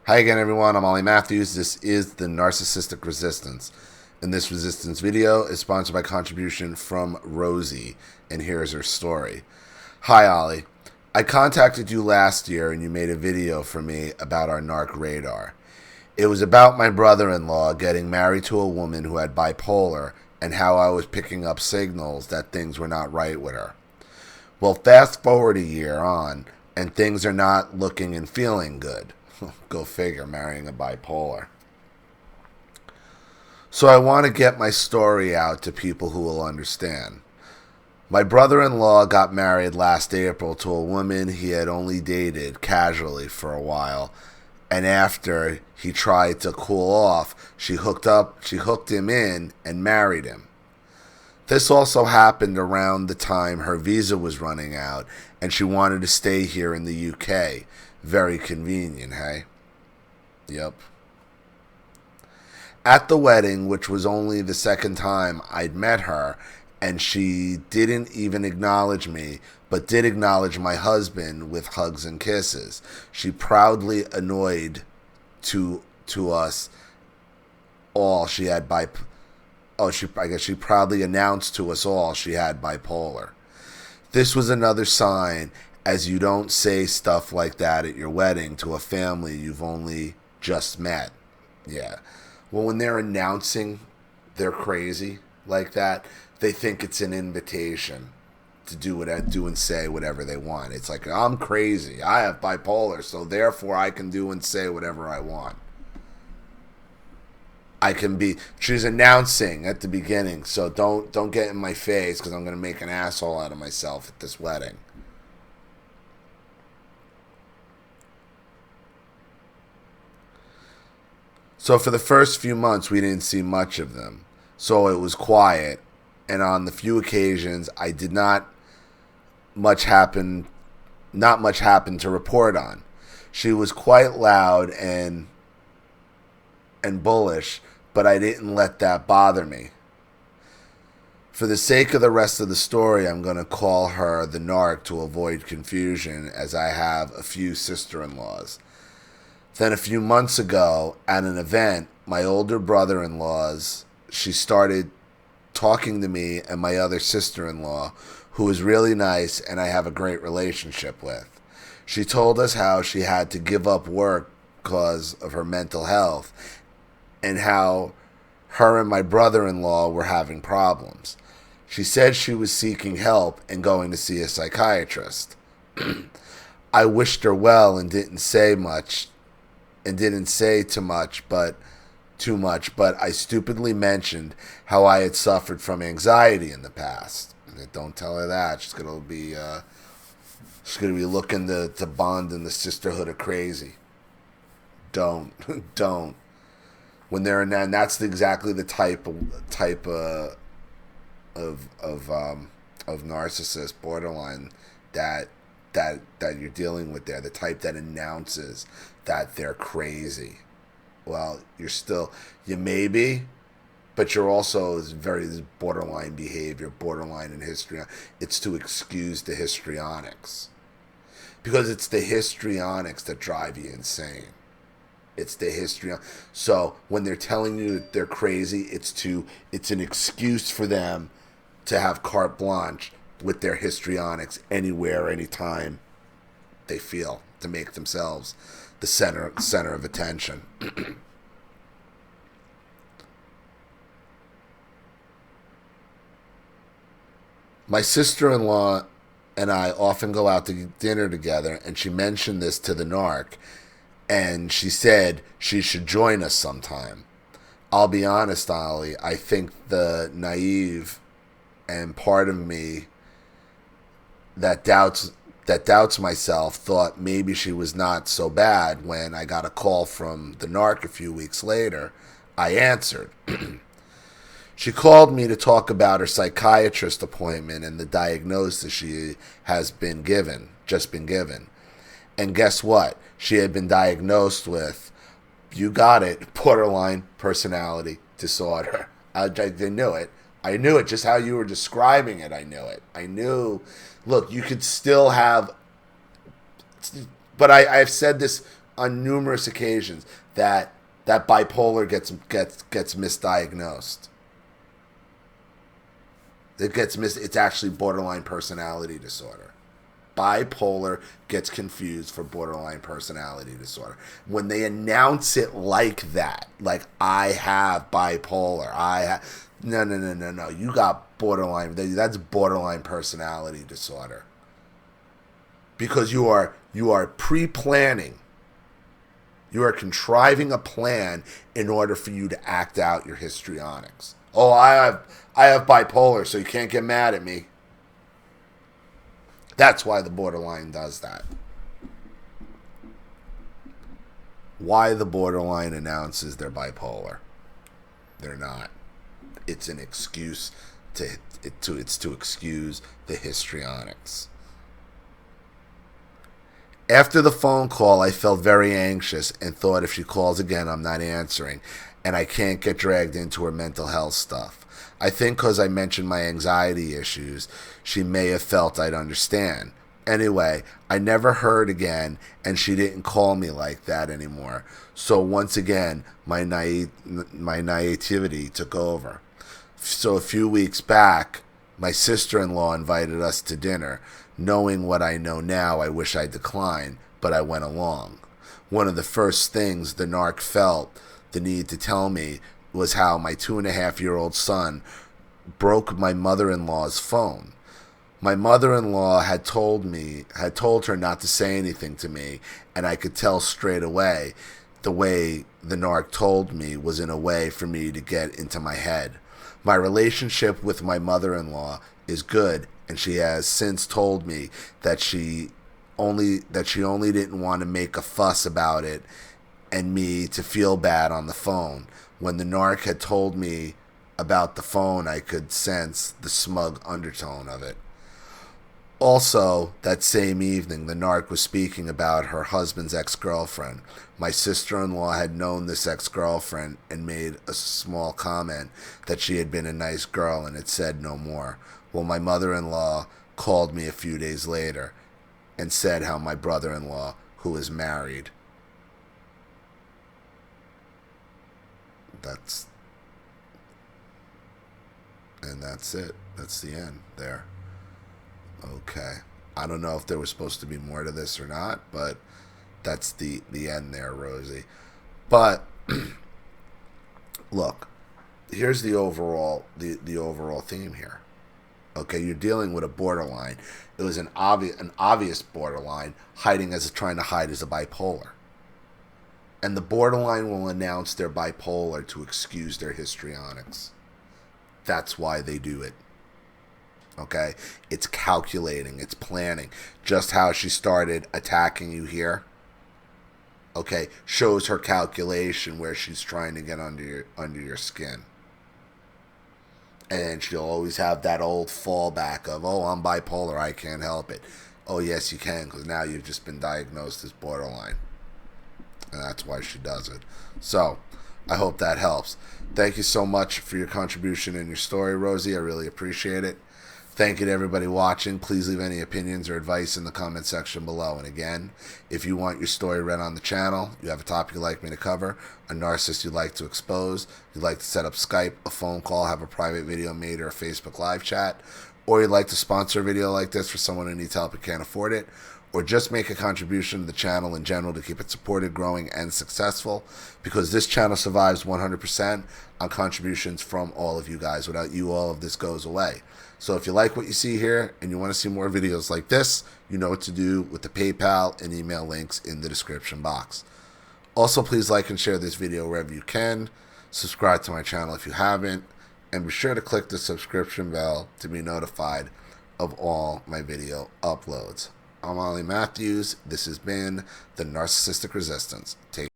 Hi again, everyone. I'm Ollie Matthews. This is the Narcissistic Resistance. And this resistance video is sponsored by contribution from Rosie. And here's her story. Hi, Ollie. I contacted you last year and you made a video for me about our narc radar. It was about my brother-in-law getting married to a woman who had bipolar and how I was picking up signals that things were not right with her. Well, fast forward a year on, and things are not looking and feeling good. Go figure, marrying a bipolar. So I want to get my story out to people who will understand. My brother-in-law got married last April to a woman he had only dated casually for a while, and after he tried to cool off, she hooked him in and married him. This also happened around the time her visa was running out, and she wanted to stay here in the UK. Very convenient, hey? Yep. At the wedding, which was only the second time I'd met her, and she didn't even acknowledge me, but did acknowledge my husband with hugs and kisses. She proudly annoyed to us all she had I guess she proudly announced to us all she had bipolar. This was another sign, as you don't say stuff like that at your wedding to a family you've only just met. Yeah. Well, when they're announcing they're crazy like that, they think it's an invitation to do and say whatever they want. It's like, I'm crazy. I have bipolar, so therefore I can do and say whatever I want. She's announcing at the beginning, so don't get in my face because I'm going to make an asshole out of myself at this wedding. So for the first few months, we didn't see much of them. So it was quiet, and on the few occasions I did not much happen to report on. She was quite loud and bullish, but I didn't let that bother me. For the sake of the rest of the story, I'm going to call her the narc to avoid confusion, as I have a few sister-in-laws. Then a few months ago, at an event, my older brother-in-laws, she started talking to me and my other sister-in-law, who is really nice and I have a great relationship with. She told us how she had to give up work because of her mental health, and how her and my brother-in-law were having problems. She said she was seeking help and going to see a psychiatrist. I wished her well and didn't say too much, but I stupidly mentioned how I had suffered from anxiety in the past. Don't tell her that. She's gonna be looking to bond in the sisterhood of crazy. Don't. When they're in that, and that's exactly the type of narcissist borderline that you're dealing with there. The type that announces that they're crazy. Well, you may be, but you're also very borderline behavior, borderline in history. It's to excuse the histrionics, because it's the histrionics that drive you insane. It's the history. So when they're telling you that they're crazy, it's an excuse for them to have carte blanche with their histrionics anywhere, anytime they feel, to make themselves the center of attention. My sister-in-law and I often go out to dinner together, and she mentioned this to the narc, and she said she should join us sometime. I'll be honest, Ollie, I think the naive and part of me that doubts myself thought maybe she was not so bad. When I got a call from the narc a few weeks later, I answered. She called me to talk about her psychiatrist appointment and the diagnosis she has just been given. And guess what? She had been diagnosed with, you got it, borderline personality disorder. I knew it. I knew it. Just how you were describing it, I knew it. I knew, look, you could still have, but I've said this on numerous occasions that bipolar gets misdiagnosed. It's actually borderline personality disorder. Bipolar gets confused for borderline personality disorder. When they announce it like that, like I have bipolar, no. You got borderline. That's borderline personality disorder. Because you are pre-planning. You are contriving a plan in order for you to act out your histrionics. Oh, I have bipolar, so you can't get mad at me. That's why the borderline does that. Why the borderline announces they're bipolar. They're not. It's an excuse to excuse the histrionics. After the phone call, I felt very anxious and thought if she calls again, I'm not answering, and I can't get dragged into her mental health stuff. I think because I mentioned my anxiety issues, she may have felt I'd understand. Anyway, I never heard again, and she didn't call me like that anymore. So once again, my naivety took over. So a few weeks back, my sister-in-law invited us to dinner. Knowing what I know now, I wish I declined, but I went along. One of the first things the narc felt the need to tell me was how my 2.5-year-old son broke my mother-in-law's phone. My mother-in-law had told her not to say anything to me, and I could tell straight away the way the narc told me was in a way for me to get into my head. My relationship with my mother-in-law is good, and she has since told me that she only didn't want to make a fuss about it and me to feel bad on the phone. When the narc had told me about the phone, I could sense the smug undertone of it. Also, that same evening, the narc was speaking about her husband's ex-girlfriend. My sister-in-law had known this ex-girlfriend and made a small comment that she had been a nice girl and had said no more. Well, my mother-in-law called me a few days later and said how my brother-in-law, who is married, that's it. That's the end there. Okay. I don't know if there was supposed to be more to this or not, but that's the end there, Rosie. But look, here's the overall theme here. Okay, you're dealing with a borderline. It was an obvious borderline trying to hide as a bipolar. And the borderline will announce they're bipolar to excuse their histrionics. That's why they do it. Okay? It's calculating. It's planning. Just how she started attacking you here, okay, shows her calculation where she's trying to get under your skin. And she'll always have that old fallback of, oh, I'm bipolar, I can't help it. Oh, yes, you can, because now you've just been diagnosed as borderline. And that's why she does it. So, I hope that helps. Thank you so much for your contribution and your story, Rosie. I really appreciate it. Thank you to everybody watching. Please leave any opinions or advice in the comment section below. And again, if you want your story read on the channel, you have a topic you'd like me to cover, a narcissist you'd like to expose, you'd like to set up Skype, a phone call, have a private video made, or a Facebook live chat, or you'd like to sponsor a video like this for someone who needs help and can't afford it, or just make a contribution to the channel in general to keep it supported, growing, and successful, because this channel survives 100% on contributions from all of you guys. Without you, all of this goes away. So if you like what you see here and you want to see more videos like this, you know what to do with the PayPal and email links in the description box. Also, please like and share this video wherever you can. Subscribe to my channel if you haven't. And be sure to click the subscription bell to be notified of all my video uploads. I'm Ollie Matthews. This has been The Narcissistic Resistance. Take